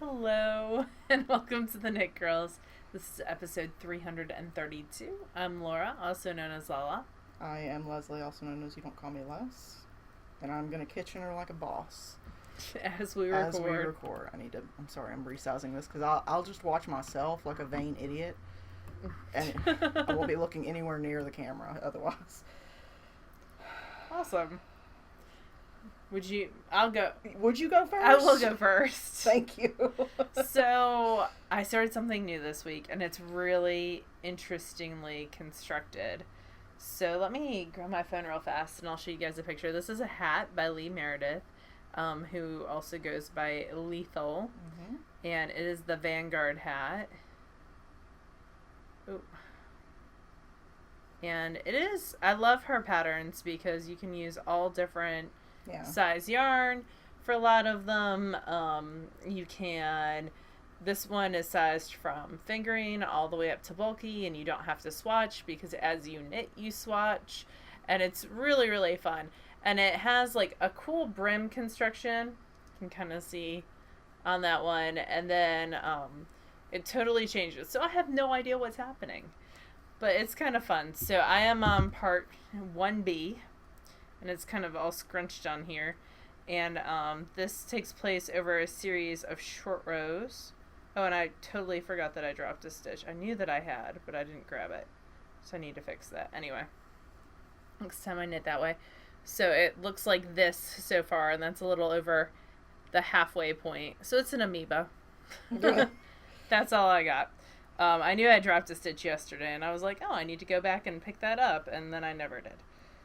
Hello, and welcome to the Knit Girls. This is episode 332. I'm Laura, also known as Lala. I am Leslie, also known as You Don't Call Me Les. And I'm going to kitchen her like a boss. As we record. I'm sorry, I'm resizing this because I'll just watch myself like a vain idiot. And I won't be looking anywhere near the camera otherwise. Awesome. I'll go. Would you go first? I will go first. Thank you. So, I started something new this week, and it's really interestingly constructed. So, let me grab my phone real fast, and I'll show you guys a picture. This is a hat by Lee Meredith, who also goes by Lethal. Mm-hmm. And it is the Vanguard hat. Ooh. And I love her patterns because you can use all different size yarn for a lot of them. This one is sized from fingering all the way up to bulky, and you don't have to swatch because as you knit, you swatch. And it's really, really fun. And it has like a cool brim construction. You can kind of see on that one. And then it totally changes. So I have no idea what's happening. But it's kind of fun. So I am on part 1B. And it's kind of all scrunched on here. And this takes place over a series of short rows. Oh, and I totally forgot that I dropped a stitch. I knew that I had, but I didn't grab it. So I need to fix that. Anyway, next time I knit that way. So it looks like this so far, and that's a little over the halfway point. So it's an amoeba. That's all I got. I knew I dropped a stitch yesterday, and I was like, oh, I need to go back and pick that up, and then I never did.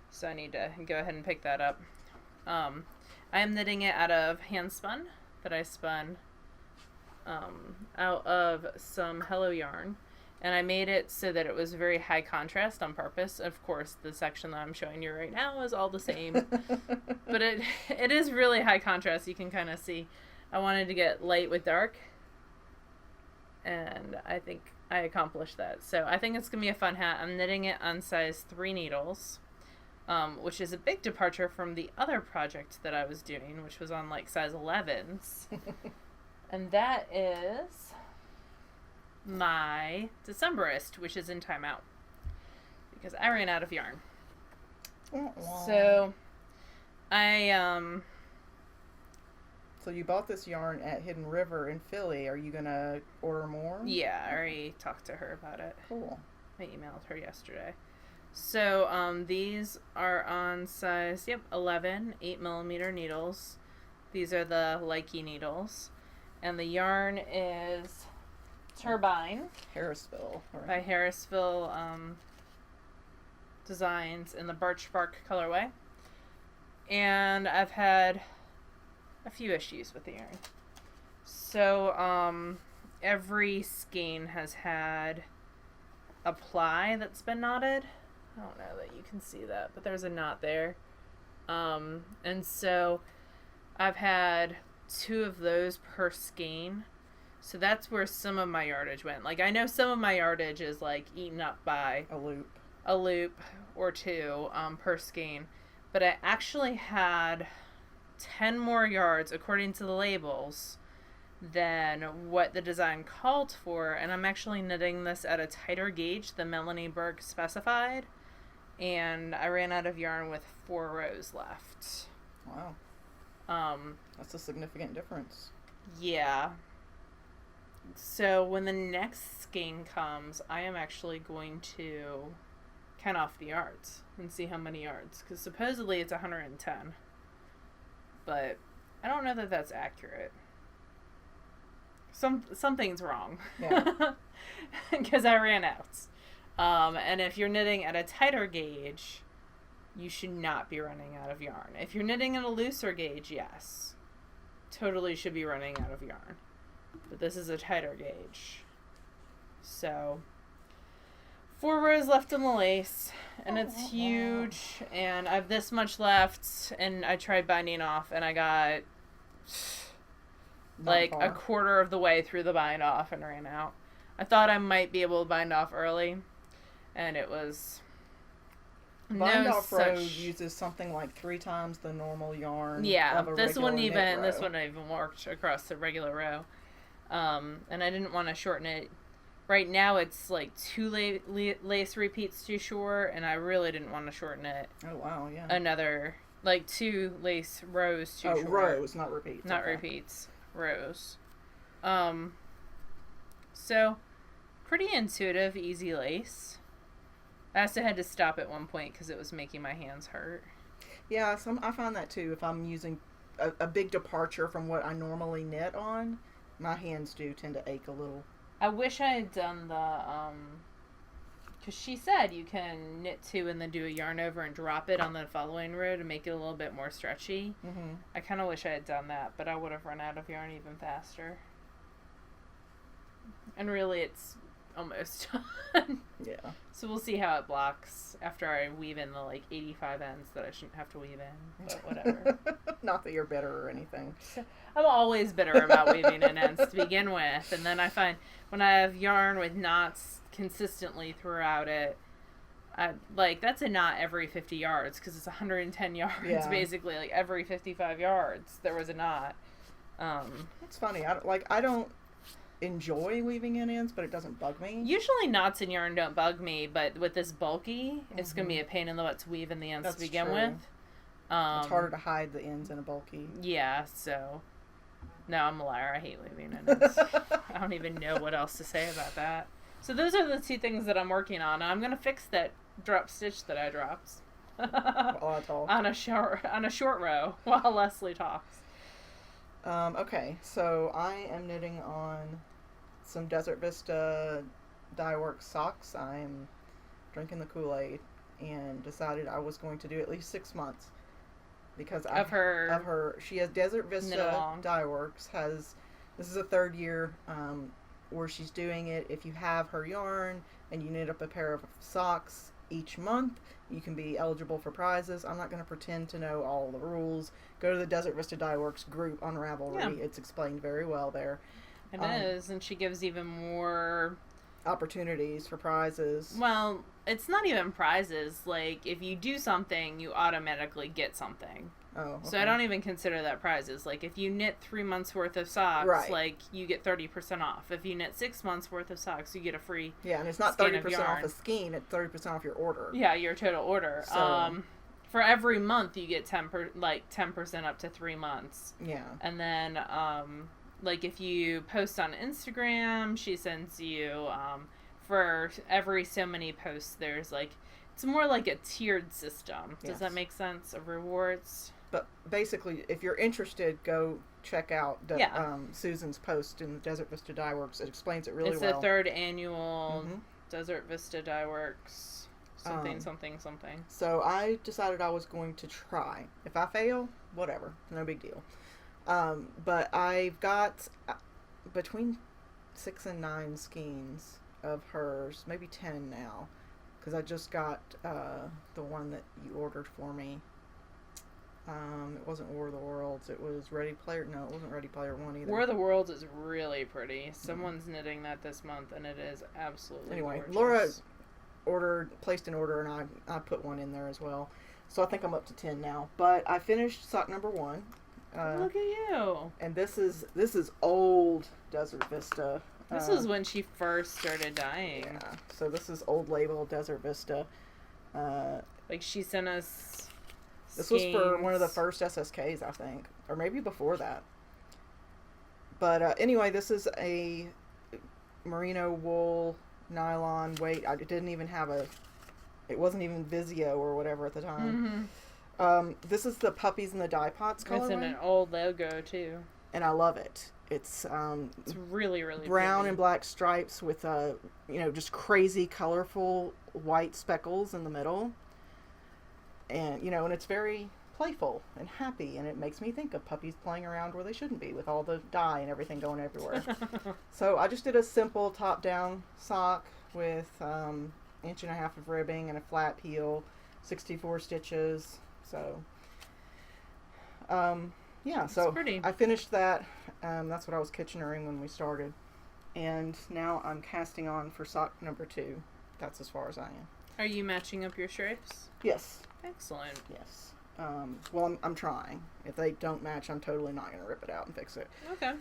So I need to go ahead and pick that up. I am knitting it out of hand spun that I spun out of some Hello yarn. And I made it so that it was very high contrast on purpose. Of course, the section that I'm showing you right now is all the same. But it is really high contrast. You can kind of see. I wanted to get light with dark. And I think I accomplished that. So I think it's going to be a fun hat. I'm knitting it on size 3 needles. Which is a big departure from the other project that I was doing, which was on like size 11s. And that is my Decemberist, which is in timeout because I ran out of yarn. So So you bought this yarn at Hidden River in Philly. Are you gonna order more? Yeah, I already talked to her about it. Cool. I emailed her yesterday. So these are on size 11 8mm needles. These are the Likey needles, and the yarn is Turbine Harrisville. Right. by Harrisville Designs in the Birch Bark colorway. And I've had a few issues with the yarn. So every skein has had a ply that's been knotted. I don't know that you can see that, but there's a knot there. And so I've had 2 of those per skein. So that's where some of my yardage went. Like, I know some of my yardage is like eaten up by a loop or 2 per skein. But I actually had 10 more yards, according to the labels, than what the design called for. And I'm actually knitting this at a tighter gauge than Melanie Berg specified. And I ran out of yarn with 4 rows left. Wow. That's a significant difference. Yeah. So when the next skein comes, I am actually going to count off the yards and see how many yards. Because supposedly it's 110. But I don't know that that's accurate. Something's wrong. Yeah. Because I ran out. And if you're knitting at a tighter gauge, you should not be running out of yarn. If you're knitting at a looser gauge, yes. Totally should be running out of yarn. But this is a tighter gauge. So 4 rows left in the lace, and it's huge, and I have this much left, and I tried binding off, and I got like a quarter of the way through the bind off and ran out. I thought I might be able to bind off early, and it was Bind off row uses something like 3 times the normal yarn. Yeah, of a this regular wouldn't knit row. even worked across the regular row. And I didn't want to shorten it. Right now it's like 2 lace repeats too short, and I really didn't want to shorten it. Oh, wow, yeah. Another, like 2 lace rows too short. Oh, rows, not repeats. Not repeats. Rows. So, pretty intuitive, easy lace. I also had to stop at one point because it was making my hands hurt. Yeah, I find that too. If I'm using a big departure from what I normally knit on, my hands do tend to ache a little. I wish I had done the, because she said you can knit 2 and then do a yarn over and drop it on the following row to make it a little bit more stretchy. Mm-hmm. I kind of wish I had done that, but I would have run out of yarn even faster. And really, it's almost done. Yeah. So we'll see how it blocks after I weave in the, like, 85 ends that I shouldn't have to weave in, but whatever. Not that you're bitter or anything. I'm always bitter about weaving in ends to begin with, and then I find when I have yarn with knots consistently throughout it, that's a knot every 50 yards because it's 110 yards basically. Like every 55 yards there was a knot. It's funny. I don't enjoy weaving in ends, but it doesn't bug me. Usually knots in yarn don't bug me, but with this bulky, it's going to be a pain in the butt to weave in the ends to begin with. It's harder to hide the ends in a bulky. Yeah, so... No, I'm a liar. I hate weaving in ends. I don't even know what else to say about that. So those are the 2 things that I'm working on. I'm going to fix that drop stitch that I dropped. on a short row while Leslie talks. Okay, so I am knitting on some Desert Vista Dye Works socks. I'm drinking the Kool-Aid and decided I was going to do at least 6 months because she has Desert Vista Dye Works this is a 3rd year where she's doing it. If you have her yarn and you knit up a pair of socks each month, you can be eligible for prizes. I'm not going to pretend to know all the rules. Go to the Desert Vista Dye Works group on Ravelry. Yeah. It's explained very well there. It is, and she gives even more opportunities for prizes. Well, it's not even prizes. Like, if you do something, you automatically get something. Oh, okay. So I don't even consider that prizes. Like, if you knit 3 months worth of socks, like, you get 30% off. If you knit 6 months worth of socks, you get a free and it's not 30% off a skein, it's 30% off your order. Yeah, your total order. So, for every month, you get 10% up to 3 months. Yeah. And then, like, if you post on Instagram, she sends you, for every so many posts, there's, like, it's more like a tiered system. Does that make sense? Of rewards? But basically, if you're interested, go check out Susan's post in the Desert Vista Dye Works. It explains it really well. It's the 3rd annual Desert Vista Dye Works. Something. So I decided I was going to try. If I fail, whatever. No big deal. But I've got between 6 and 9 skeins of hers, maybe 10 now, because I just got the one that you ordered for me. It wasn't War of the Worlds. It was Ready Player. No, it wasn't Ready Player One either. War of the Worlds is really pretty. Someone's knitting that this month, and it is absolutely gorgeous. Laura placed an order, and I put one in there as well. So I think I'm up to 10 now. But I finished sock number 1. Look at you. And this is old Desert Vista. This was when she first started dyeing. Yeah. So this is old label Desert Vista. Like, she sent us This was for one of the first SSKs, I think. Or maybe before that. But anyway, this is a merino wool nylon weight. It didn't even have it wasn't even Vizio or whatever at the time. This is the Puppies in the Dye Pots colorway. It's in an old logo, too. And I love it. It's really, really brown pretty. And black stripes with just crazy colorful white speckles in the middle. And and it's very playful and happy, and it makes me think of puppies playing around where they shouldn't be with all the dye and everything going everywhere. So I just did a simple top-down sock with 1.5 inches of ribbing and a flat heel, 64 stitches. So so pretty. I finished that. That's what I was kitchenering when we started. And now I'm casting on for sock number 2. That's as far as I am. Are you matching up your stripes? Yes. Excellent. Yes. Well, I'm trying. If they don't match, I'm totally not going to rip it out and fix it. Okay.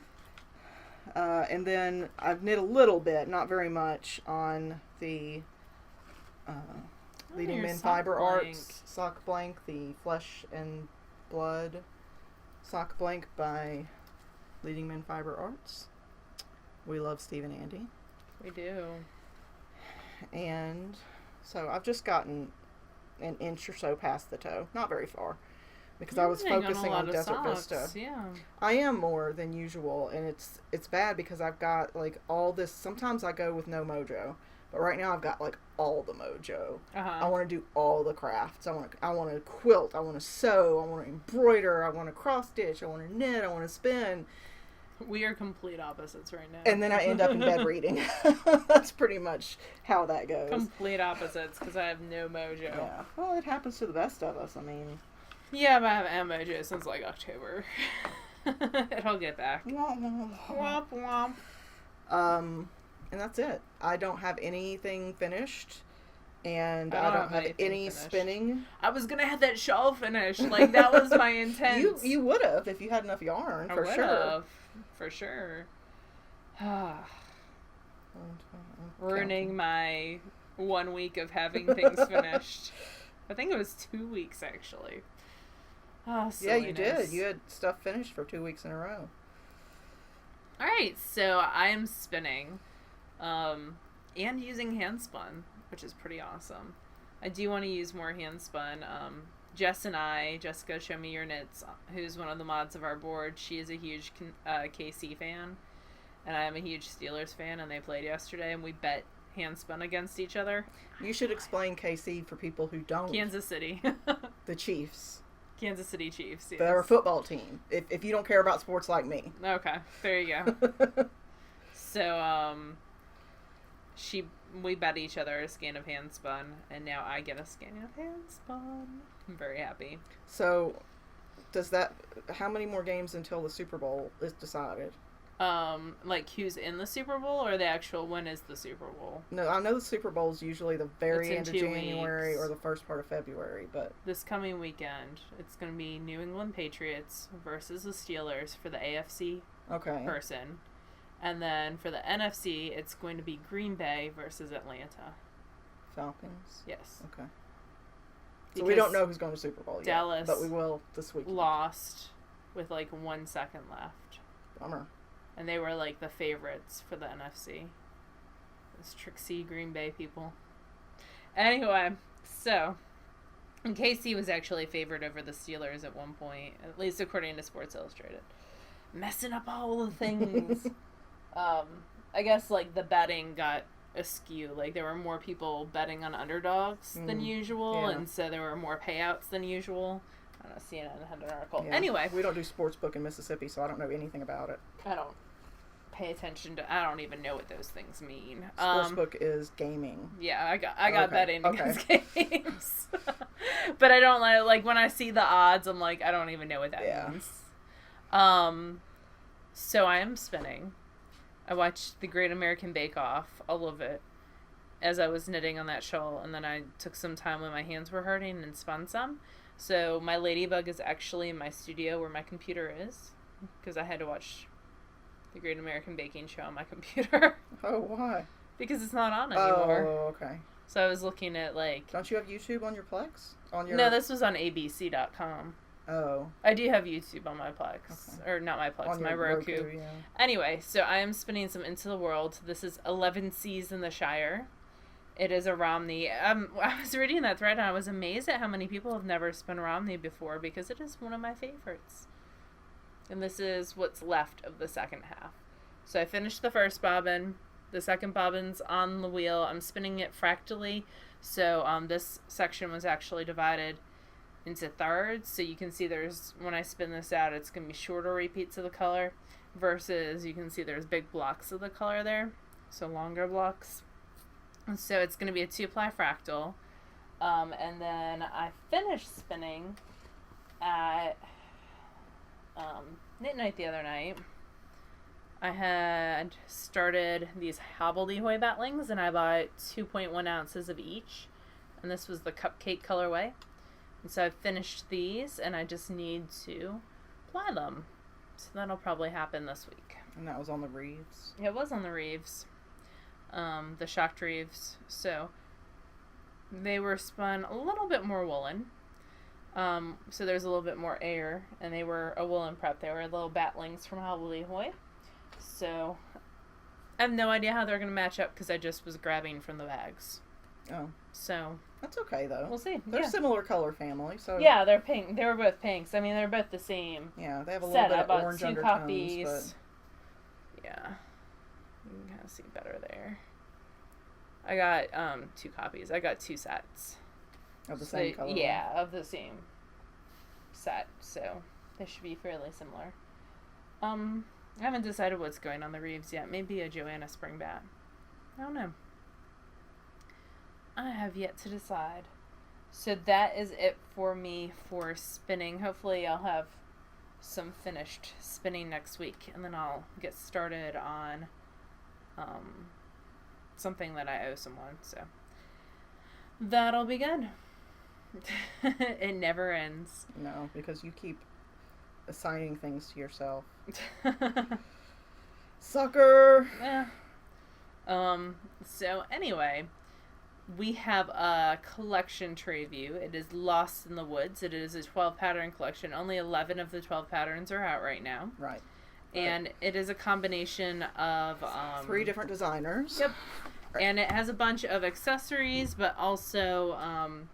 and then I've knit a little bit, not very much, on the Leading your Men sock Fiber blank. Arts sock blank, the Flesh and Blood sock blank by Leading Men Fiber Arts. We love Steve and Andy. We do. And so I've just gotten an inch or so past the toe. Not very far. Because I was focusing on Desert Vista. Yeah. I am more than usual, and it's bad because I've got like all this. Sometimes I go with no mojo, but right now I've got like all the mojo. I want to do all the crafts. I want to quilt. I want to sew. I want to embroider. I want to cross stitch. I want to knit. I want to spin. We are complete opposites right now. And then I end up in bed reading. That's pretty much how that goes. Complete opposites, because I have no mojo. Yeah. Well, it happens to the best of us. I mean. Yeah, but I haven't had mojo since like October. It'll get back. Womp womp. And that's it. I don't have anything finished. And I don't have any finished. spinning. I was gonna have that shawl finished. Like, that was my intent. You would have if you had enough yarn, for sure. For sure. Ruining my 1 week of having things finished. I think it was 2 weeks, actually. Oh, yeah, you did. You had stuff finished for 2 weeks in a row. Alright, so I'm spinning. And using hand spun, which is pretty awesome. I do want to use more hand spun. Jessica, Show Me Your Knits, who's one of the mods of our board, she is a huge KC fan, and I am a huge Steelers fan, and they played yesterday, and we bet hand spun against each other. You should explain KC for people who don't. Kansas City. The Chiefs. Kansas City Chiefs, yes. They're a football team, if you don't care about sports like me. Okay, there you go. So, we bet each other a skein of hand spun, and now I get a skein of hand spun. I'm very happy. So, how many more games until the Super Bowl is decided? Like who's in the Super Bowl, or the actual when is the Super Bowl? No, I know the Super Bowl is usually the very end of 2 January weeks. or the first part of February, but This coming weekend, it's going to be New England Patriots versus the Steelers for the AFC person. And then for the NFC, it's going to be Green Bay versus Atlanta. Falcons? Yes. Okay. So Because we don't know who's going to Super Bowl Dallas yet, but we will this week. Lost with like 1 second left. Bummer. And they were like the favorites for the NFC. Those tricksy Green Bay people. Anyway, so KC was actually favored over the Steelers at one point, at least according to Sports Illustrated. Messing up all the things. I guess like the betting got askew. Like there were more people betting on underdogs than usual, and so there were more payouts than usual. I don't know, CNN had an article. Yeah. Anyway. We don't do sportsbook in Mississippi, so I don't know anything about it. I don't pay attention to, I don't even know what those things mean. Sportsbook is gaming. Yeah, I got betting against games. But I don't like when I see the odds, I'm like, I don't even know what that means. So I am spinning. I watched The Great American Bake Off, all of it, as I was knitting on that shawl, and then I took some time when my hands were hurting and spun some. So my ladybug is actually in my studio where my computer is, because I had to watch The Great American Baking Show on my computer. Oh, why? Because it's not on anymore. Oh, okay. So I was looking at like... Don't you have YouTube on your Plex? No, this was on abc.com. Oh. I do have YouTube on my Plex. Okay. Or not my Plex, On my your Roku. yeah. Anyway, so I am spinning some Into the World. This is 11 Seas in the Shire. It is a Romney. I was reading that thread and I was amazed at how many people have never spun Romney before, because it is one of my favorites. And this is what's left of the second half. So I finished the first bobbin. The second bobbin's on the wheel. I'm spinning it fractally. So this section was actually divided into thirds. So you can see when I spin this out, it's going to be shorter repeats of the color versus you can see there's big blocks of the color there. So longer blocks. And so it's going to be a 2-ply fractal. And then I finished spinning at Knit Night the other night. I had started these hobbledehoy batlings, and I bought 2.1 ounces of each, and this was the cupcake colorway. And so I finished these, and I just need to apply them. So that'll probably happen this week. And that was on the Reeves. It was on the Reeves. The shocked Reeves. So they were spun a little bit more woolen. So there's a little bit more air, and they were a woolen prep. They were little batlings from Hobbly Hoy. So I have no idea how they're going to match up because I just was grabbing from the bags. Oh. So that's okay, though. We'll see. They're similar color family, so... Yeah, they're pink. They were both pinks. I mean, they're both the same. Yeah, they have a little bit of orange undertones, copies. But... Yeah. You can kind of see better there. I got 2 copies. I got 2 sets. Of the same color? Yeah, of the same set. So they should be fairly similar. I haven't decided what's going on the Reeves yet. Maybe a Joanna Springbat. I don't know. I have yet to decide. So that is it for me for spinning. Hopefully I'll have some finished spinning next week, and then I'll get started on something that I owe someone. So that'll be good. It never ends. No, because you keep assigning things to yourself. Sucker! Yeah. So anyway, we have a collection tray view. It is Lost in the Woods. It is a 12 pattern collection. Only 11 of the 12 patterns are out right now. Right. And it is a combination of 3 different designers. Yep. Right. And it has a bunch of accessories, but also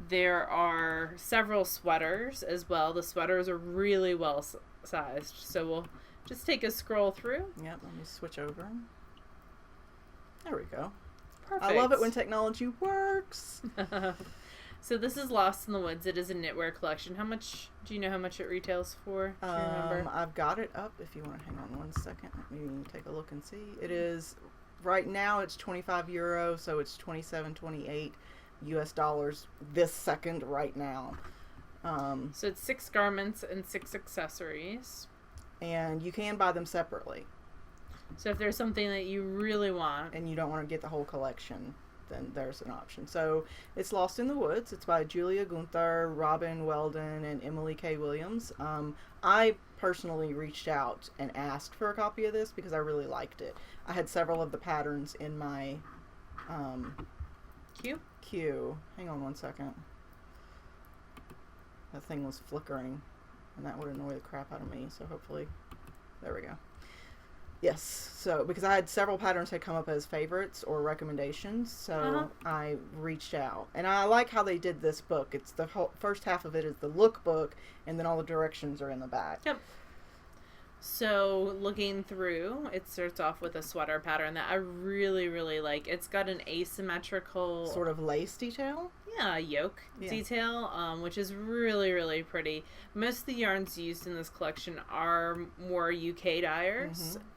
there are several sweaters as well. The sweaters are really well sized. So we'll just take a scroll through. Yep, let me switch over. There we go. Perfect. I love it when technology works. So this is Lost in the Woods. It is a knitwear collection. How much, do you know how much it retails for? Do you remember? I've got it up. If you want to hang on one second, let me take a look and see. It is, right now it's €25, so it's 27.28 US dollars this second right now. So it's 6 garments and 6 accessories. And you can buy them separately. So if there's something that you really want and you don't want to get the whole collection, then there's an option. So it's Lost in the Woods. It's by Julia Gunther, Robin Weldon, and Emily K. Williams. I personally reached out and asked for a copy of this because I really liked it. I had several of the patterns in my queue. Hang on one second. That thing was flickering, and that would annoy the crap out of me. So hopefully, there we go. Yes, so because I had several patterns that come up as favorites or recommendations, so I reached out. And I like how they did this book. It's the whole first half of it is the lookbook, and then all the directions are in the back. Yep. So looking through, it starts off with a sweater pattern that I really, really like. It's got an asymmetrical sort of lace detail. Yeah, yoke detail, which is really, really pretty. Most of the yarns used in this collection are more UK dyers. Mm-hmm.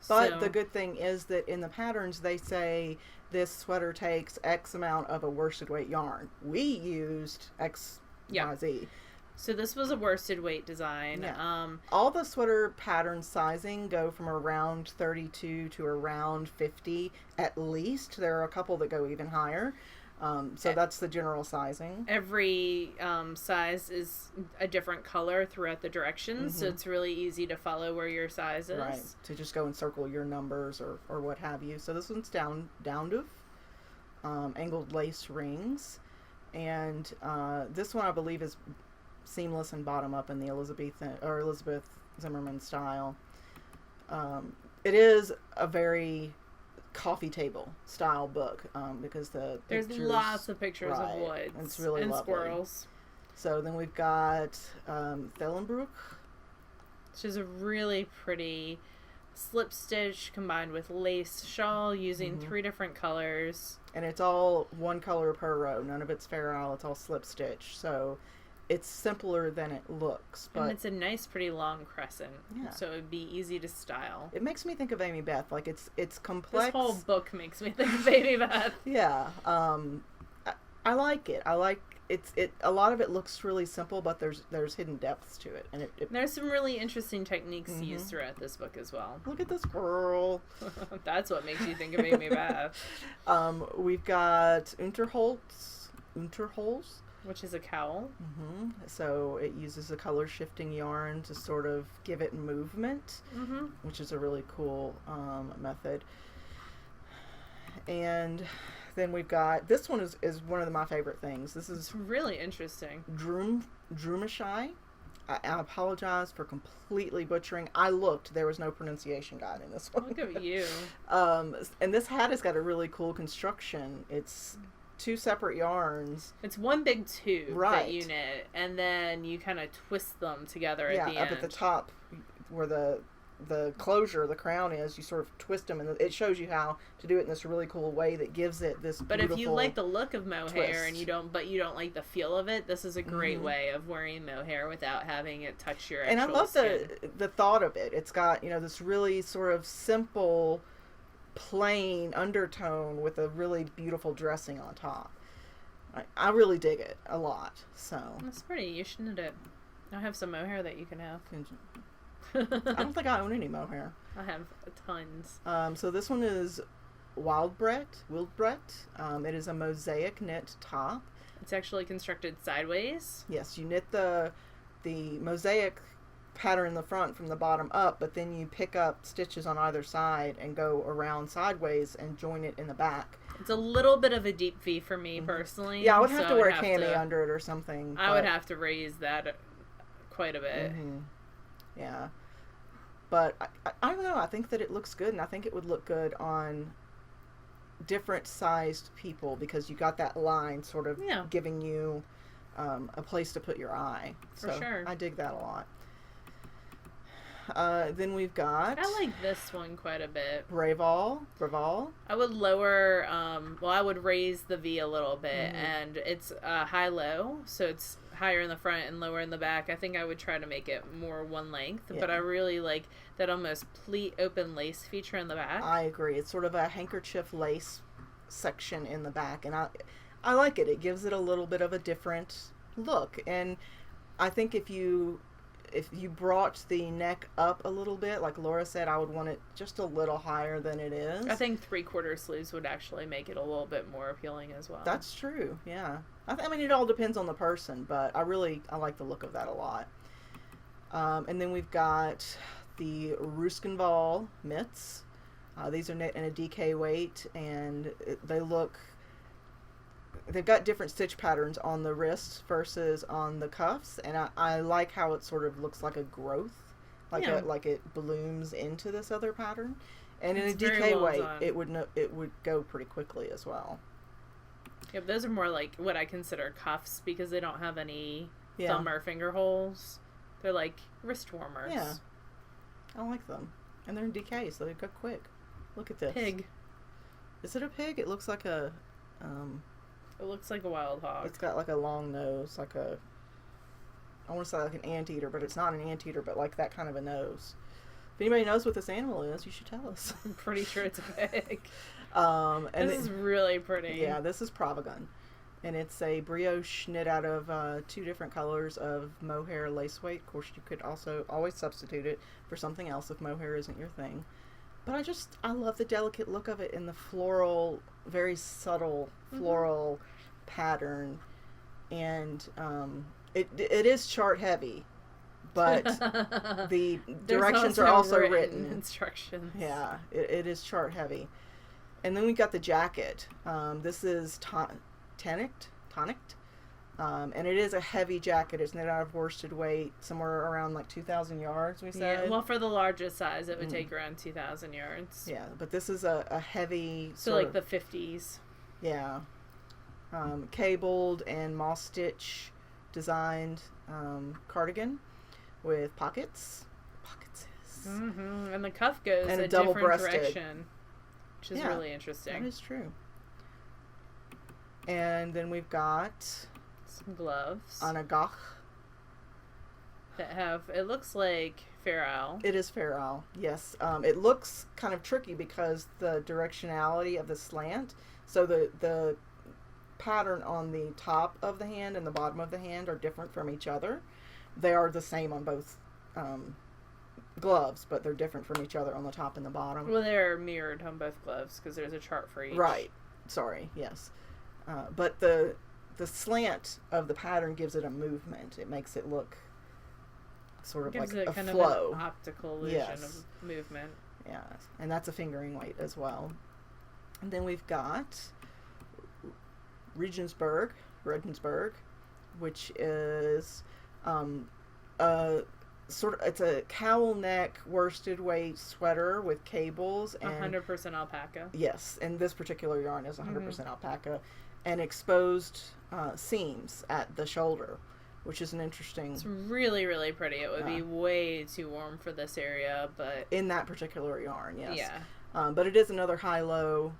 But the good thing is that in the patterns they say this sweater takes X amount of a worsted weight yarn. We used X, Y, Z. So this was a worsted weight design. Yeah. All the sweater pattern sizing go from around 32 to around 50 at least. There are a couple that go even higher. So that's the general sizing. Every size is a different color throughout the directions, so it's really easy to follow where your size is. Right, to just go and circle your numbers or what have you. So this one's down to angled lace rings. And this one I believe is seamless and bottom up in the Elizabeth Zimmerman style. It is a very coffee table style book because there's lots of pictures of woods and it's really and lovely. Squirrels. So then we've got Thellenbrook, which is a really pretty slip stitch combined with lace shawl using 3 different colors, and it's all one color per row. None of it's Fair Isle. It's all slip stitch. So it's simpler than it looks, but and it's a nice, pretty long crescent. Yeah. So it would be easy to style. It makes me think of Amy Beth. Like it's complex. This whole book makes me think of Amy Beth. Yeah. I like it. I like it. A lot of it looks really simple, but there's hidden depths to it, and there's some really interesting techniques used throughout this book as well. Look at this girl. That's what makes you think of Amy Beth. We've got Unterholz. Which is a cowl. So it uses a color shifting yarn to sort of give it movement, which is a really cool method. And then we've got, this one is one of my favorite things. This is really interesting. Drumashai. I apologize for completely butchering. I looked. There was no pronunciation guide in this one. Look at you. And this hat has got a really cool construction. It's 2 separate yarns. It's one big tube right. that you knit, and then you kind of twist them together at the end. Yeah, up at the top where the closure, the crown is, you sort of twist them, and it shows you how to do it in this really cool way that gives it this beautiful But if you like the look of mohair and you don't like the feel of it, this is a great way of wearing mohair without having it touch your actual And I love skin. the thought of it. It's got, this really sort of simple, plain undertone with a really beautiful dressing on top. I really dig it a lot. So that's pretty. You should knit it. I have some mohair that you can have. I don't think I own any mohair. I have tons. So this one is Wildbret. It is a mosaic knit top. It's actually constructed sideways. Yes, you knit the mosaic pattern in the front from the bottom up, but then you pick up stitches on either side and go around sideways and join it in the back. It's a little bit of a deep V for me personally. Yeah, I would have to wear a cami under it or something. I would have to raise that quite a bit. Yeah. But I don't know. I think that it looks good, and I think it would look good on different sized people because you got that line sort of giving you a place to put your eye. For sure. I dig that a lot. Then we've got... I like this one quite a bit. Braval. I would lower, I would raise the V a little bit, and it's high-low, so it's higher in the front and lower in the back. I think I would try to make it more one length, but I really like that almost pleat open lace feature in the back. I agree. It's sort of a handkerchief lace section in the back, and I like it. It gives it a little bit of a different look, and I think if you brought the neck up a little bit, like Laura said, I would want it just a little higher than it is. I think 3/4 sleeves would actually make it a little bit more appealing as well. That's true, yeah. I mean, it all depends on the person, but I like the look of that a lot. And then we've got the Ruskenval mitts. These are knit in a DK weight, and they've got different stitch patterns on the wrists versus on the cuffs, and I like how it sort of looks like a growth, like it blooms into this other pattern. And in a DK weight, it would go pretty quickly as well. Yep, those are more like what I consider cuffs because they don't have any thumb or finger holes. They're like wrist warmers. Yeah, I like them, and they're in DK, so they go quick. Look at this pig. Is it a pig? It looks like a. It looks like a wild hog. It's got like a long nose, I want to say like an anteater, but it's not an anteater, but like that kind of a nose. If anybody knows what this animal is, you should tell us. I'm pretty sure it's a pig. And this is really pretty. Yeah, this is Provagun. And it's a brioche knit out of 2 different colors of mohair lace weight. Of course, you could also always substitute it for something else if mohair isn't your thing. But I love the delicate look of it in the floral, very subtle floral pattern. And it is chart heavy, but the directions are also written. Instructions. Yeah, it is chart heavy. And then we got the jacket. This is tonicked. And it is a heavy jacket. It's knit out of worsted weight, somewhere around like 2,000 yards, we said. Yeah, well, for the largest size, it would take around 2,000 yards. Yeah, but this is a heavy... So like the 50s. Yeah. Cabled and moss stitch designed cardigan with pockets. And the cuff goes and a different direction, which is really interesting. That is true. And then we've got some gloves. Anagach. That have, it looks like Fair Isle. It is Fair Isle, yes. It looks kind of tricky because the directionality of the slant. So the pattern on the top of the hand and the bottom of the hand are different from each other. They are the same on both gloves, but they're different from each other on the top and the bottom. Well, they're mirrored on both gloves because there's a chart for each. Right. Sorry, yes. But the the slant of the pattern gives it a movement. It makes it look sort of gives like it a kind flow. of an optical illusion Yes. of movement. Yeah, and that's a fingering weight as well. And then we've got Regensburg, which is a sort of, it's a cowl neck worsted weight sweater with cables and 100% alpaca. yes, and this particular yarn is 100% alpaca and exposed seams at the shoulder, which is an interesting. It's really, really pretty. It would be way too warm for this area, but in that particular yarn, yes. Yeah. But it is another high-low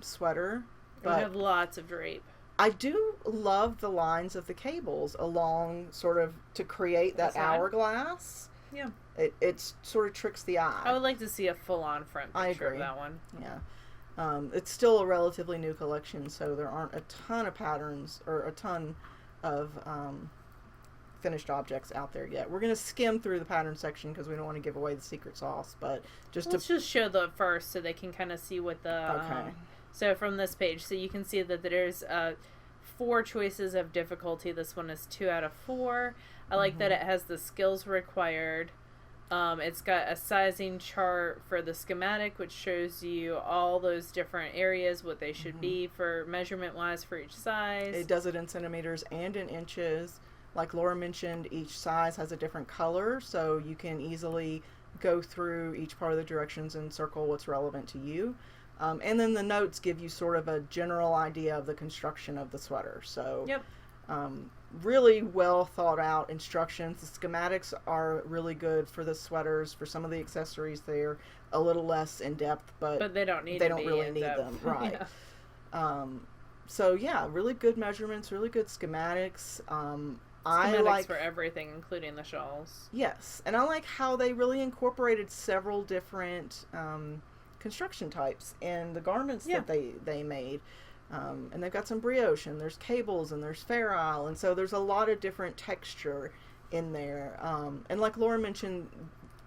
sweater. But we have lots of drape. I do love the lines of the cables along, sort of, to create that hourglass. Yeah. It sort of tricks the eye. I would like to see a full-on front picture of that one. Yeah. It's still a relatively new collection, so there aren't a ton of patterns or a ton of finished objects out there yet. We're going to skim through the pattern section because we don't want to give away the secret sauce, but let's just show the first so they can kind of see what the... Okay. So from this page, so you can see that there's 4 choices of difficulty. This one is 2 out of 4. I like that it has the skills required. It's got a sizing chart for the schematic, which shows you all those different areas, what they should be for measurement-wise for each size. It does it in centimeters and in inches. Like Laura mentioned, each size has a different color, so you can easily go through each part of the directions and circle what's relevant to you. And then the notes give you sort of a general idea of the construction of the sweater. So, really well thought out instructions. The schematics are really good for the sweaters. For some of the accessories, they're a little less in depth, but they don't need. They don't really need them, right? So yeah, really good measurements, really good schematics. I like for everything, including the shawls. Yes, and I like how they really incorporated several different construction types in the garments that they made. And they've got some brioche, and there's cables, and there's ferrule, and so there's a lot of different texture in there. And like Laura mentioned,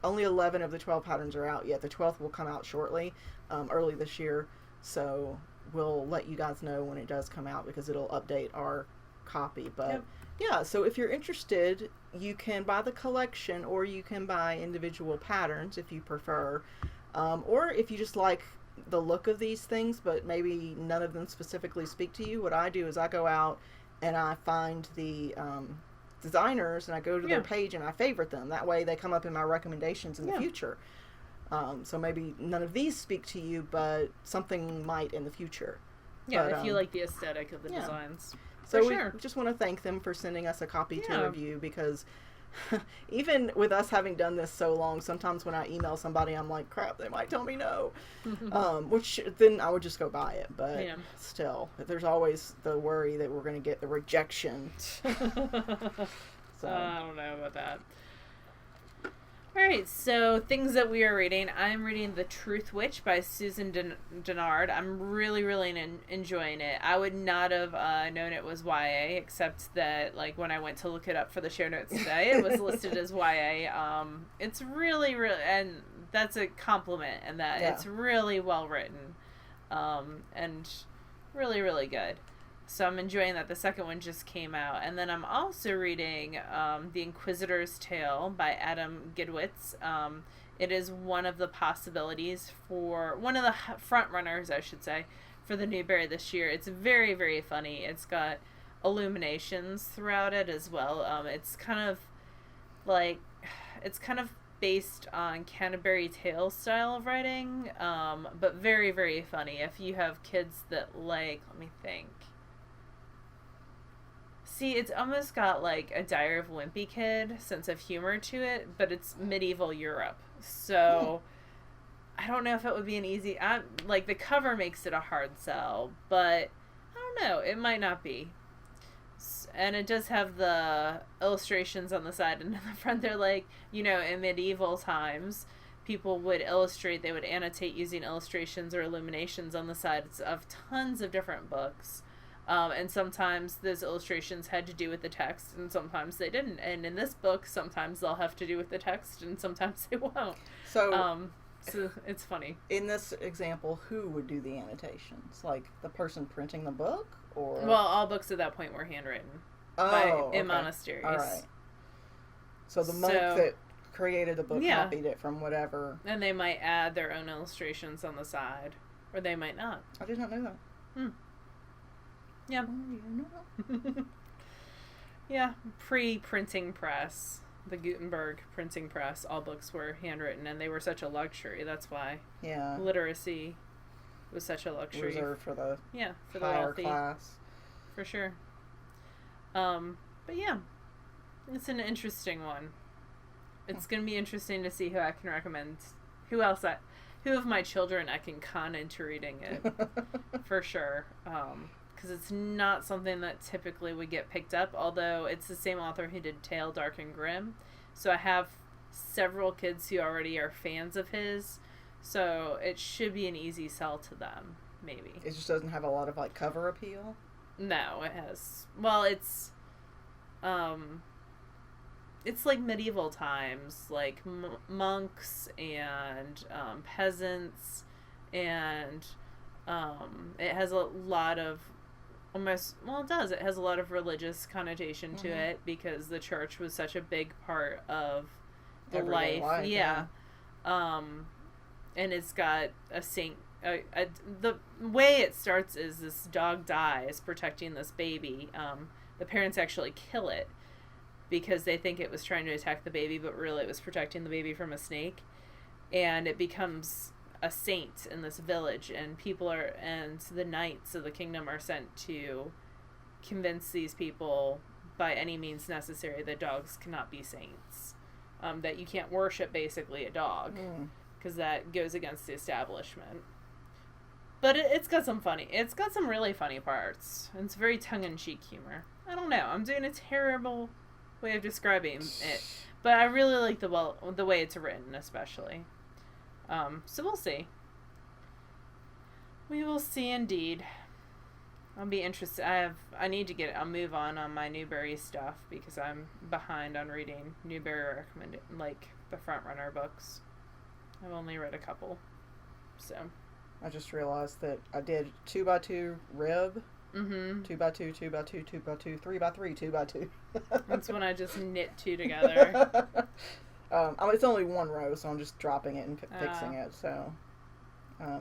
only 11 of the 12 patterns are out yet. The 12th will come out shortly, early this year, so we'll let you guys know when it does come out because it'll update our copy. But yeah, so if you're interested, you can buy the collection, or you can buy individual patterns if you prefer. Or if you just like the look of these things, but maybe none of them specifically speak to you, what I do is I go out and I find the designers, and I go to their page and I favorite them. That way they come up in my recommendations in the future. So maybe none of these speak to you, but something might in the future. Yeah, but, if you like the aesthetic of the designs. So we just want to thank them for sending us a copy to review, because even with us having done this so long, sometimes when I email somebody, I'm like, crap, they might tell me no. Which then I would just go buy it. But still, there's always the worry that we're going to get the rejection. So I don't know about that. Alright, so things that we are reading. I'm reading The Truth Witch by Susan Dennard. I'm really, really enjoying it. I would not have known it was YA, except that, like, when I went to look it up for the show notes today, it was listed as YA. It's really, really, and that's a compliment, and that it's really well written, and really, really good. So I'm enjoying that. The second one just came out. And then I'm also reading The Inquisitor's Tale by Adam Gidwitz. It is one of the possibilities for, one of the front runners, I should say, for the Newbery this year. It's very, very funny. It's got illuminations throughout it as well. It's kind of like, it's kind of based on Canterbury Tales style of writing, but very, very funny. If you have kids that like, let me think. See, it's almost got like a Diary of a Wimpy Kid sense of humor to it, but it's medieval Europe. So I don't know if it would be an easy, like the cover makes it a hard sell, but I don't know, it might not be. And it does have the illustrations on the side and in the front. They're like, you know, in medieval times, people would illustrate, they would annotate using illustrations or illuminations on the sides of tons of different books. And sometimes those illustrations had to do with the text, and sometimes they didn't. And in this book, sometimes they'll have to do with the text, and sometimes they won't. So, So it's funny. In this example, who would do the annotations? Like the person printing the book, or Well, all books at that point were handwritten in monasteries. All right. So the monk that created the book copied it from whatever, and they might add their own illustrations on the side, or they might not. I did not know that. Yeah. Yeah, pre-printing press, the Gutenberg printing press, all books were handwritten, and they were such a luxury. That's why literacy was such a luxury. Reserved for the for higher the wealthy class. For sure. But yeah, it's an interesting one. It's going to be interesting to see who I can recommend. Who of my children I can con into reading it. For sure. Because it's not something that typically would get picked up, although it's the same author who did Tale Dark and Grim. So I have several kids who already are fans of his, so it should be an easy sell to them, maybe. It just doesn't have a lot of, like, cover appeal? No, it has. Well, it's like medieval times, like monks and peasants, and it has a lot of it has a lot of religious connotation to it, because the church was such a big part of the life. And it's got a saint. The way it starts is this dog dies protecting this baby. The parents actually kill it because they think it was trying to attack the baby, but really it was protecting the baby from a snake. And it becomes a saint in this village, and the knights of the kingdom are sent to convince these people by any means necessary that dogs cannot be saints, that you can't worship basically a dog, because that goes against the establishment. But it's got some really funny parts, and it's very tongue-in-cheek humor. I don't know, I'm doing a terrible way of describing it, but I really like the way it's written, especially. So we'll see. We will see indeed. I'll be interested. I'll move on my Newbery stuff, because I'm behind on reading Newbery recommended, like the front runner books. I've only read a couple. So. I just realized that I did 2x2 rib. 2x2, 2x2, 2x2, 3x3, 2x2. That's when I just knit two together. It's only one row, so I'm just dropping it and fixing it, so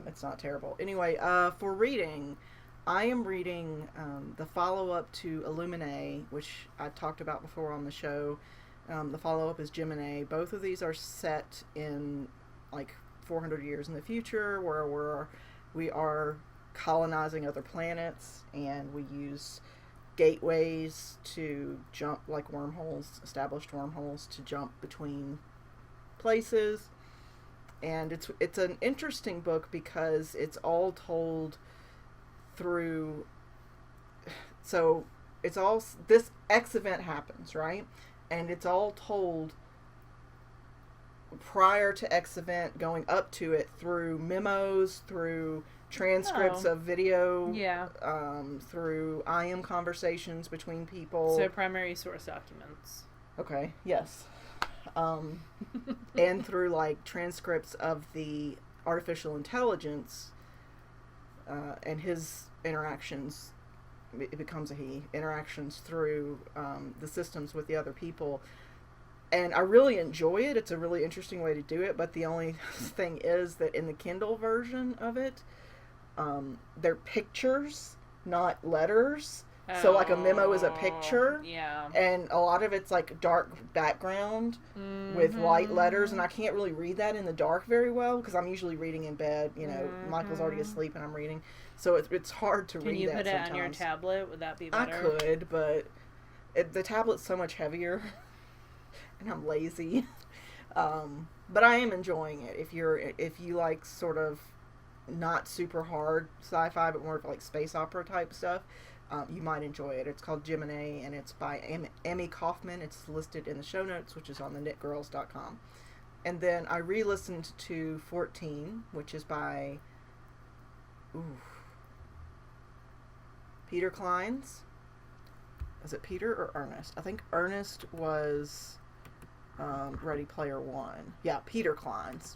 it's not terrible. Anyway, for reading, I am reading the follow-up to Illuminae, which I talked about before on the show. The follow-up is Gemini. Both of these are set in, like, 400 years in the future, where we are colonizing other planets, and we use gateways to jump, like established wormholes to jump between places. And it's an interesting book because it's all told through, so it's all, this X event happens, right? And it's all told prior to X event, going up to it, through memos, through transcripts of video, through IM conversations between people. So primary source documents. Okay, yes. And through, like, transcripts of the artificial intelligence and his interactions, it becomes a he, interactions through the systems with the other people. And I really enjoy it. It's a really interesting way to do it, but the only thing is that in the Kindle version of it, they're pictures, not letters. So, like, a memo is a picture. Yeah. And a lot of it's, like, dark background with light letters, and I can't really read that in the dark very well, because I'm usually reading in bed. You know, Michael's already asleep and I'm reading. So it's hard to read that sometimes. Can you put it on your tablet? Would that be better? I could, but the tablet's so much heavier, and I'm lazy. But I am enjoying it. If you like sort of not super hard sci-fi, but more of like space opera type stuff, you might enjoy it. It's called Gemini, and it's by Emmy Kaufman. It's listed in the show notes, which is on TheKnitGirlls.com. And then I re-listened to 14, which is by Peter Clines. Is it Peter or Ernest? I think Ernest was Ready Player One. Yeah, Peter Clines.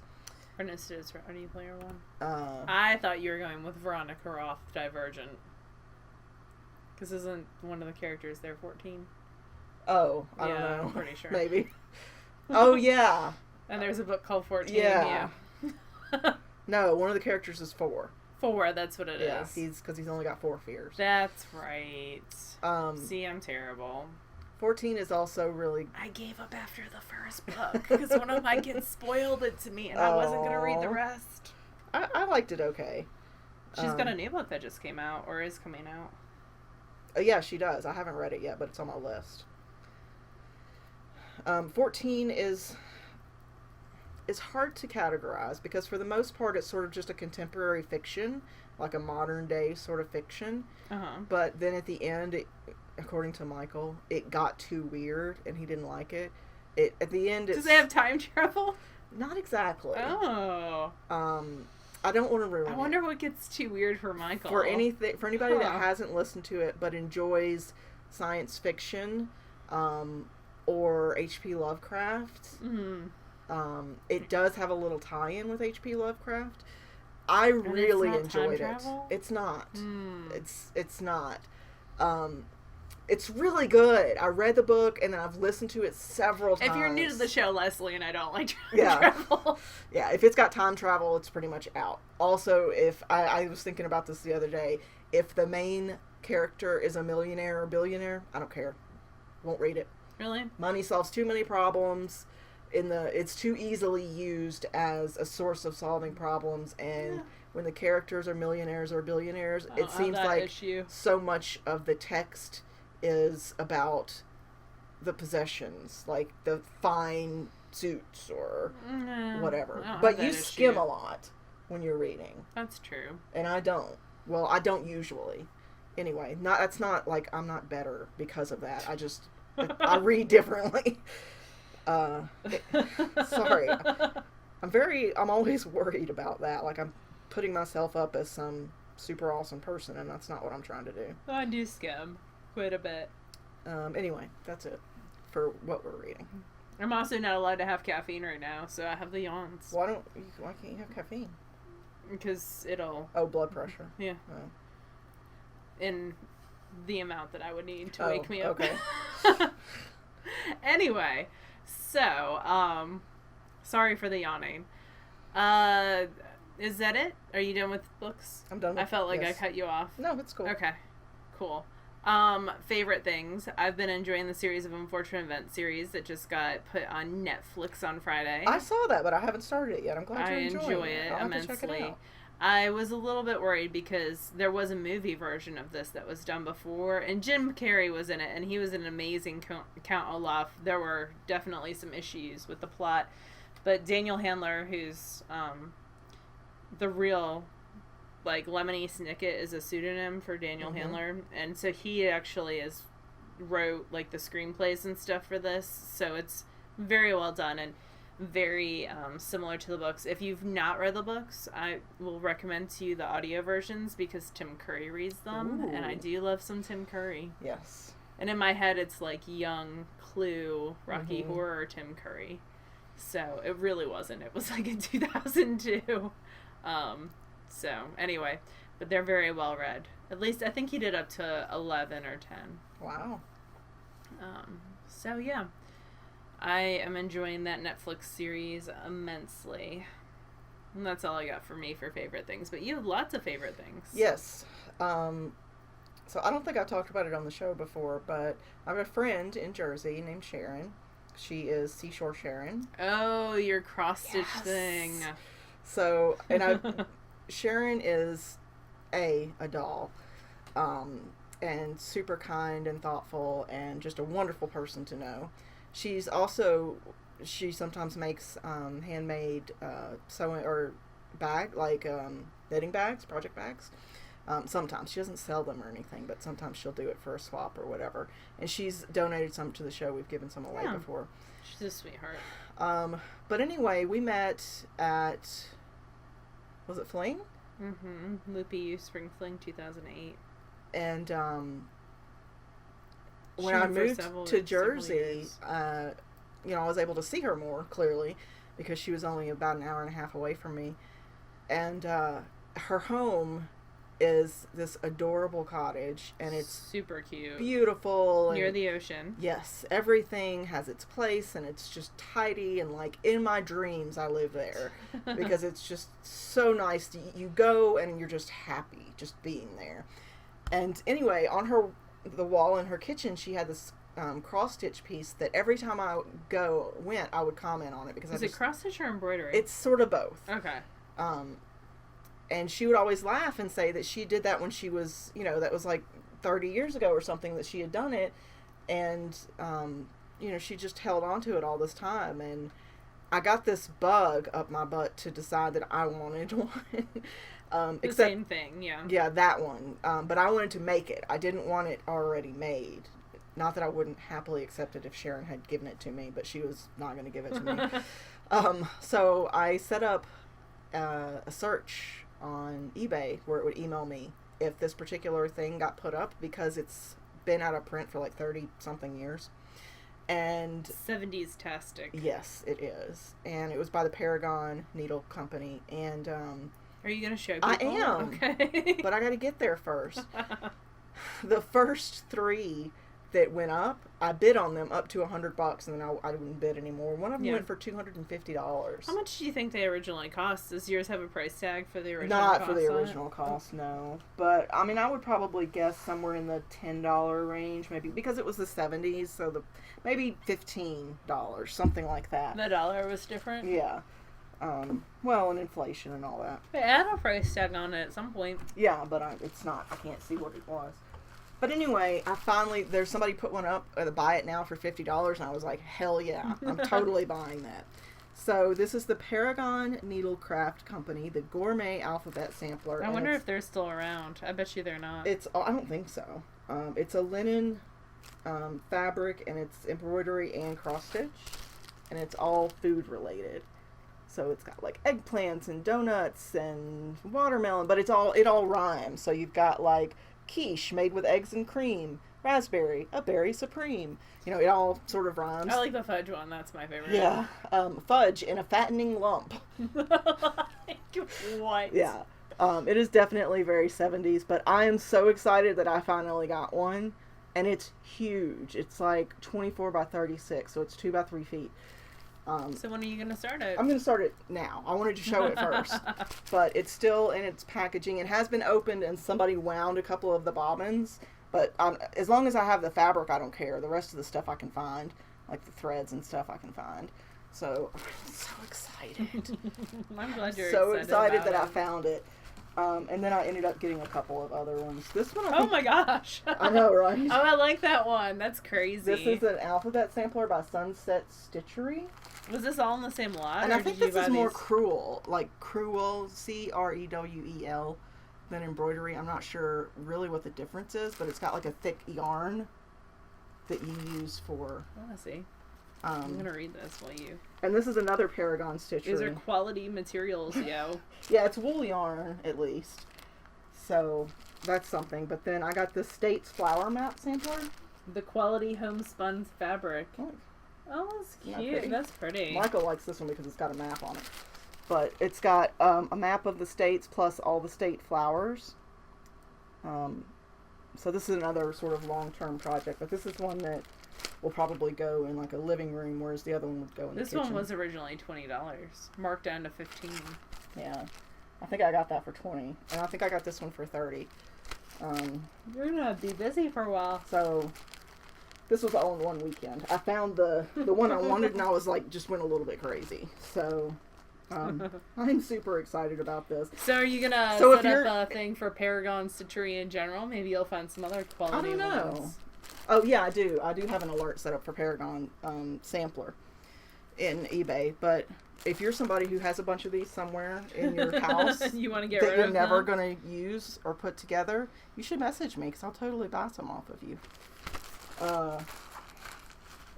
Ernest is Ready Player One. Uh, I thought you were going with Veronica Roth, Divergent. Because isn't one of the characters there 14? oh, I don't know. I'm pretty sure. Maybe. Oh, yeah. And there's a book called 14. Yeah. No, one of the characters is 4. 4, that's what it Yeah, is. because he's only got 4 fears. That's right. See, I'm terrible. 14 is also really... I gave up after the first book because one of my kids spoiled it to me and I wasn't going to read the rest. I liked it okay. She's got a new book that just came out or is coming out. Yeah, she does. I haven't read it yet, but it's on my list. 14 is hard to categorize because for the most part it's sort of just a contemporary fiction, like a modern day sort of fiction. But then at the end, according to Michael, it got too weird and he didn't like it. At the end, does it have time travel? Not exactly. Oh. I don't want to ruin it. I wonder what gets too weird for Michael. For anybody that hasn't listened to it but enjoys science fiction, or H.P. Lovecraft, it does have a little tie-in with H.P. Lovecraft. I really enjoyed it. It's not. It's not. It's really good. I read the book and then I've listened to it several times. If you're new to the show, Leslie, and I don't like time travel. Yeah, if it's got time travel, it's pretty much out. Also, if I was thinking about this the other day, if the main character is a millionaire or billionaire, I don't care. Won't read it. Really? Money solves too many problems. It's too easily used as a source of solving problems, and when the characters are millionaires or billionaires, it seems like so much of the text is about the possessions, like the fine suits or whatever. But you skim a lot when you're reading. That's true. And I don't. Well, I don't usually. Anyway, that's not like I'm not better because of that. I read differently. Sorry. I'm always worried about that. Like I'm putting myself up as some super awesome person, and that's not what I'm trying to do. I do skim quite a bit. Anyway, that's it for what we're reading. I'm also not allowed to have caffeine right now, so I have the yawns. Why can't you have caffeine? Because it'll... Oh, blood pressure. Yeah. Oh. In the amount that I would need to wake me up. Okay. Anyway, so, sorry for the yawning. Is that it? Are you done with books? I'm done. I felt like I cut you off. No, it's cool. Okay, cool. Favorite things. I've been enjoying the series of Unfortunate Events series that just got put on Netflix on Friday. I saw that, but I haven't started it yet. I'm glad you're enjoying it. I enjoy it immensely. Have to check it out. I was a little bit worried because there was a movie version of this that was done before, and Jim Carrey was in it, and he was an amazing Count Olaf. There were definitely some issues with the plot, but Daniel Handler, who's the real, like, Lemony Snicket is a pseudonym for Daniel Handler, and so he actually wrote, like, the screenplays and stuff for this, so it's very well done, and very similar to the books. If you've not read the books, I will recommend to you the audio versions because Tim Curry reads them. Ooh. And I do love some Tim Curry. Yes. And in my head it's like young Clue, Rocky Horror Tim Curry. So it really wasn't. It was like in 2002. So anyway, but they're very well read. At least I think he did up to 11 or 10. Wow. So yeah. I am enjoying that Netflix series immensely. And that's all I got for me for favorite things. But you have lots of favorite things. Yes. So I don't think I talked about it on the show before, but I have a friend in Jersey named Sharon. She is Seashore Sharon. Oh, your cross-stitch thing. So, Sharon is a doll. And super kind and thoughtful and just a wonderful person to know. She sometimes makes handmade sewing or knitting bags, project bags. Sometimes she doesn't sell them or anything, but sometimes she'll do it for a swap or whatever. And she's donated some to the show. We've given some away before. She's a sweetheart. But anyway, we met at, was it Fling? Loopy Youth Spring Fling 2008. And when I moved to Jersey, I was able to see her more clearly. because she was only about an hour and a half away from me. And her home is this adorable cottage, and it's super cute, beautiful, near the ocean. Yes, everything has its place, and it's just tidy, and like in my dreams I live there because it's just so nice. You go and you're just happy just being there. And anyway, on the wall in her kitchen, she had this cross stitch piece that every time I went, I would comment on it because Is it cross stitch or embroidery? It's sort of both. Okay. And she would always laugh and say that she did that when she was, that was like 30 years ago or something that she had done it. And, she just held on to it all this time. And I got this bug up my butt to decide that I wanted one. Same thing, yeah. Yeah, that one. But I wanted to make it. I didn't want it already made. Not that I wouldn't happily accept it if Sharon had given it to me, but she was not going to give it to me. So I set up a search on eBay where it would email me if this particular thing got put up, because it's been out of print for like 30 something years. And 70s-tastic. Yes, it is. And it was by the Paragon Needle Company. And are you gonna show people? I am. Okay. But I gotta get there first. The first 3 that went up, I bid on them up to $100, and then I wouldn't bid anymore. One of them went for $250. How much do you think they originally cost? Does yours have a price tag for the original Not cost? for the original cost, no. But, I mean, I would probably guess somewhere in the $10 range, maybe, because it was the 70s, so maybe $15, something like that. The dollar was different? Yeah. Well, and inflation and all that. They add a price tag on it at some point. Yeah, but it's not. I can't see what it was. But anyway, there's somebody put one up, buy it now for $50, and I was like, hell yeah, I'm totally buying that. So this is the Paragon Needlecraft Company, the Gourmet Alphabet Sampler. I wonder if they're still around. I bet you they're not. I don't think so. It's a linen fabric, and it's embroidery and cross stitch, and it's all food related. So it's got like eggplants and donuts and watermelon, but it all rhymes. So you've got like quiche made with eggs and cream, raspberry, a berry supreme. It all sort of rhymes. I like the fudge one. That's my favorite. Yeah. Fudge in a fattening lump. What? Yeah. It is definitely very 70s, but I am so excited that I finally got one, and it's huge. It's like 24 by 36, so it's 2 by 3 feet. So when are you going to start it? I'm going to start it now. I wanted to show it first. But it's still in its packaging. It has been opened, and somebody wound a couple of the bobbins. But as long as I have the fabric, I don't care. The rest of the stuff I can find, like the threads and stuff I can find. So I'm so excited. I'm glad you're so excited that I it. found it. And then I ended up getting a couple of other ones. This one, oh my gosh. I know, right? Oh, I like that one. That's crazy. This is an alphabet sampler by Sunset Stitchery. Was this all in the same lot? And I think this is more crewel, like crewel, Crewel, than embroidery. I'm not sure really what the difference is, but it's got like a thick yarn that you use for... I want to see. I'm going to read this while you... And this is another Paragon Stitchery. These are quality materials, yo. Yeah, it's wool yarn, at least. So, that's something. But then I got the States Flower Map sampler. The quality homespun fabric. Oh, that's cute. That's pretty. Michael likes this one because it's got a map on it. But it's got a map of the states plus all the state flowers. So this is another sort of long-term project. But this is one that will probably go in like a living room, whereas the other one would go in the kitchen. This one was originally $20, marked down to $15. Yeah. I think I got that for $20. And I think I got this one for $30. You're going to be busy for a while. So... This was all in one weekend. I found the one I wanted, and I was like, just went a little bit crazy. So, I'm super excited about this. So, are you gonna set up a thing for Paragon Stitchery in general? Maybe you'll find some other quality ones. I don't know. Oh yeah, I do. I do have an alert set up for Paragon sampler in eBay. But if you're somebody who has a bunch of these somewhere in your house you want to get that rid you're of never them? going to use or put together, you should message me because I'll totally buy some off of you.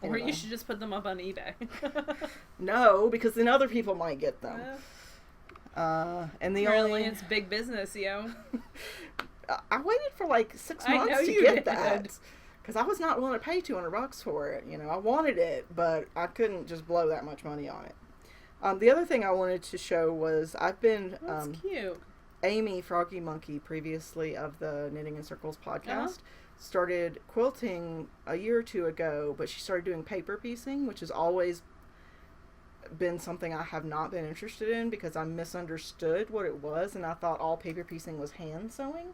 Or you should just put them up on eBay. No, because then other people might get them. And the Apparently it's big business, yo. I waited for like 6 months to get that. Because I was not willing to pay $200 for it. I wanted it, but I couldn't just blow that much money on it. The other thing I wanted to show was I've been That's cute. Amy Froggy Monkey, previously of the Knitting in Circles podcast, Uh-huh. started quilting a year or two ago, but she started doing paper piecing, which has always been something I have not been interested in because I misunderstood what it was, and I thought all paper piecing was hand sewing,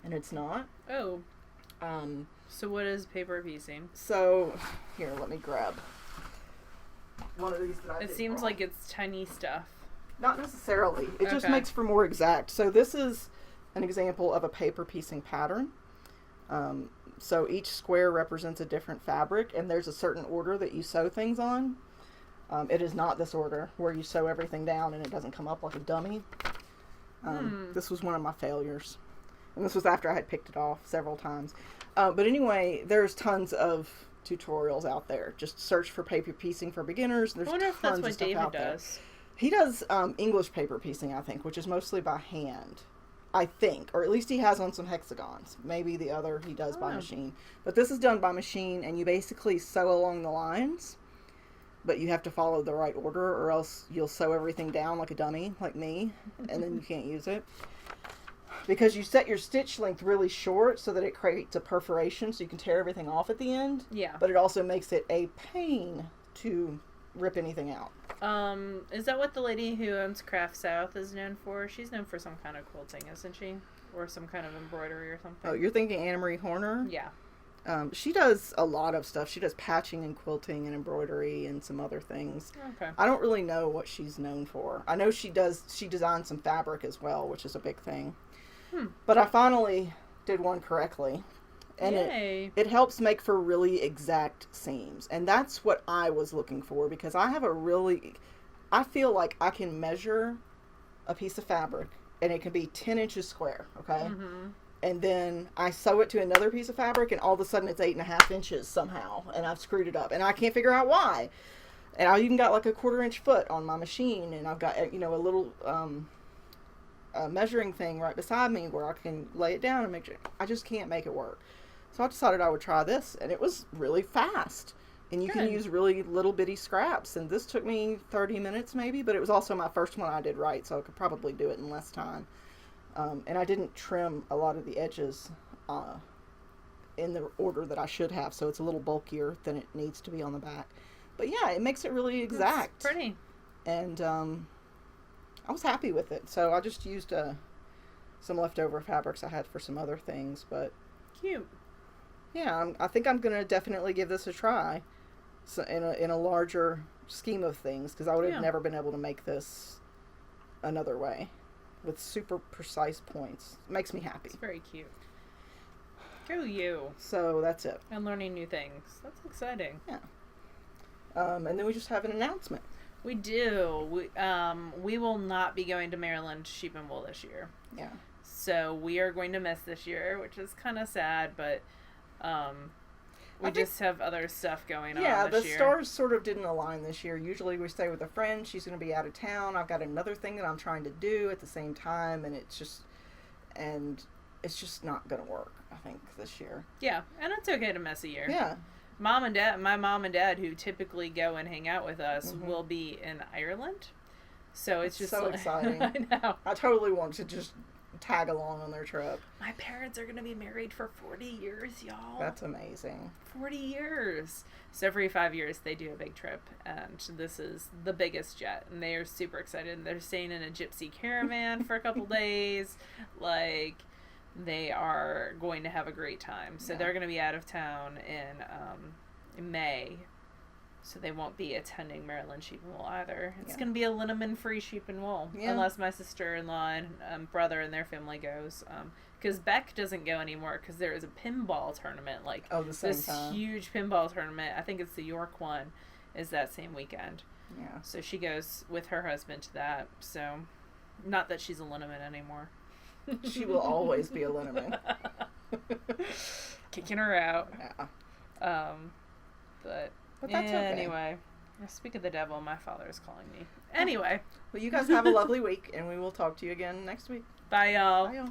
and it's not. Oh. Um, So what is paper piecing? so, here, let me grab one of these that I It did seems wrong. like it's tiny stuff. Not necessarily. It just Okay. makes for more exact. So this is an example of a paper piecing pattern. So each square represents a different fabric, and there's a certain order that you sew things on. It is not this order where you sew everything down and it doesn't come up like a dummy. This was one of my failures. And this was after I had picked it off several times. But anyway, there's tons of tutorials out there. Just search for paper piecing for beginners. There's I wonder if tons that's of what stuff David out there. does. He does English paper piecing, I think, which is mostly by hand. I think, or at least he has on some hexagons. Maybe the other he does by machine. But this is done by machine, and you basically sew along the lines, but you have to follow the right order, or else you'll sew everything down like a dummy, like me, and then you can't use it. Because you set your stitch length really short so that it creates a perforation so you can tear everything off at the end. Yeah. But it also makes it a pain to rip anything out. Is that what the lady who owns Craft South is known for? She's known for some kind of quilting, isn't she? Or some kind of embroidery or something. Oh, you're thinking Anna Marie Horner? Yeah. She does a lot of stuff. She does patching and quilting and embroidery and some other things. Okay. I don't really know what she's known for. I know she designs some fabric as well, which is a big thing. But I finally did one correctly. And Yay. it helps make for really exact seams. And that's what I was looking for, because I feel like I can measure a piece of fabric and it can be 10 inches square, okay? Mm-hmm. And then I sew it to another piece of fabric and all of a sudden it's 8.5 inches somehow, and I've screwed it up and I can't figure out why. And I even got like a 1/4 inch foot on my machine, and I've got, you know, a little a measuring thing right beside me where I can lay it down and make sure. I just can't make it work. So I decided I would try this, and it was really fast. And you can Good. use really little bitty scraps. And this took me 30 minutes maybe, but it was also my first one I did right, so I could probably do it in less time. And I didn't trim a lot of the edges in the order that I should have, so it's a little bulkier than it needs to be on the back. But yeah, it makes it really exact. That's pretty. And I was happy with it. So I just used some leftover fabrics I had for some other things, but Cute. yeah, I think I'm gonna definitely give this a try. So in a larger scheme of things, because I would have never been able to make this another way with super precise points. It makes me happy. It's very cute. Go you. So that's it. And learning new things. That's exciting. Yeah. And then we just have an announcement. We do. We will not be going to Maryland Sheep and Wool this year. Yeah. So we are going to miss this year, which is kind of sad, but we just have other stuff going on Yeah, this the year. stars sort of didn't align this year. Usually we stay with a friend. She's going to be out of town. I've got another thing that I'm trying to do at the same time, and it's just not going to work, I think, this year. Yeah, and it's okay to miss a year. Yeah. My mom and dad, who typically go and hang out with us, will be in Ireland. So it's just so like, exciting. I know. I totally want to just tag along on their trip. My parents are going to be married for 40 years, y'all. That's amazing. 40 years. So every 5 years they do a big trip, and this is the biggest yet, and they are super excited. They're staying in a gypsy caravan for a couple days. Like, they are going to have a great time. So they're going to be out of town in May. So they won't be attending Maryland Sheep and Wool either. It's going to be a liniment-free Sheep and Wool. Yeah. Unless my sister-in-law and brother and their family goes. Because Beck doesn't go anymore because there is a pinball tournament. Like, the same this time. huge pinball tournament. I think it's the York one. Is that same weekend. Yeah. So she goes with her husband to that. So, not that she's a liniment anymore. She will always be a liniment. Kicking her out. Yeah. But that's okay. Anyway, speak of the devil, my father is calling me. Anyway. Well, you guys have a lovely week, and we will talk to you again next week. Bye, y'all. Bye, y'all.